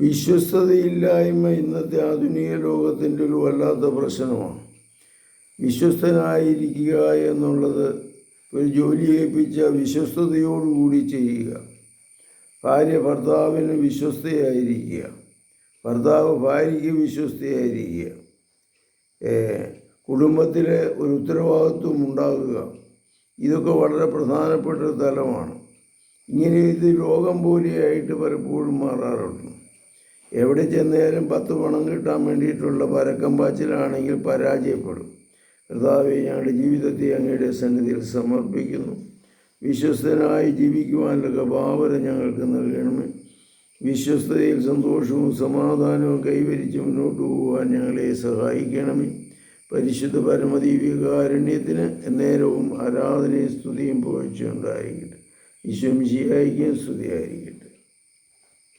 വിശ്വസ്തതയില്ലായ്മ ഇന്നത്തെ ആധുനിക ലോകത്തിൻ്റെ ഒരു വല്ലാത്ത പ്രശ്നമാണ്. വിശ്വസ്തനായിരിക്കുക എന്നുള്ളത് ഒരു ജോലി ഏൽപ്പിച്ച വിശ്വസ്തയോടുകൂടി ചെയ്യുക. ഭാര്യ ഭർത്താവിന് വിശ്വസ്തയായിരിക്കുക, ഭർത്താവ് ഭാര്യയ്ക്ക് വിശ്വസ്തയായിരിക്കുക, കുടുംബത്തിൽ ഒരു ഉത്തരവാദിത്വം ഉണ്ടാകുക. ഇതൊക്കെ വളരെ പ്രധാനപ്പെട്ട ഒരു തലമാണ്. ഇങ്ങനെ ഇത് രോഗം പോലെയായിട്ട് പലപ്പോഴും മാറാറുണ്ട്. എവിടെ ചെന്നാലും 10 പണം കിട്ടാൻ വേണ്ടിയിട്ടുള്ള പരക്കം പാച്ചിലാണെങ്കിൽ പരാജയപ്പെടും. കർത്താവേ, ഞങ്ങളുടെ ജീവിതത്തെ അങ്ങയുടെ സന്നിധിയിൽ സമർപ്പിക്കുന്നു. വിശ്വസ്തനായി ജീവിക്കുവാനുള്ള കൃപാവര ഞങ്ങൾക്ക് നൽകണമേ. വിശ്വസ്തതയിൽ സന്തോഷവും സമാധാനവും കൈവരിച്ച് മുന്നോട്ട് പോകുവാൻ ഞങ്ങളെ സഹായിക്കണമേ. പരിശുദ്ധ പരമദൈവികാരുണ്യത്തിന് എന്നേരവും ആരാധനയും സ്തുതിയും പുകഴ്ചയുണ്ടായിരിക്കട്ടെ. ഈശോ മിശിഹായ്ക്കും സ്തുതിയായിരിക്കട്ടെ.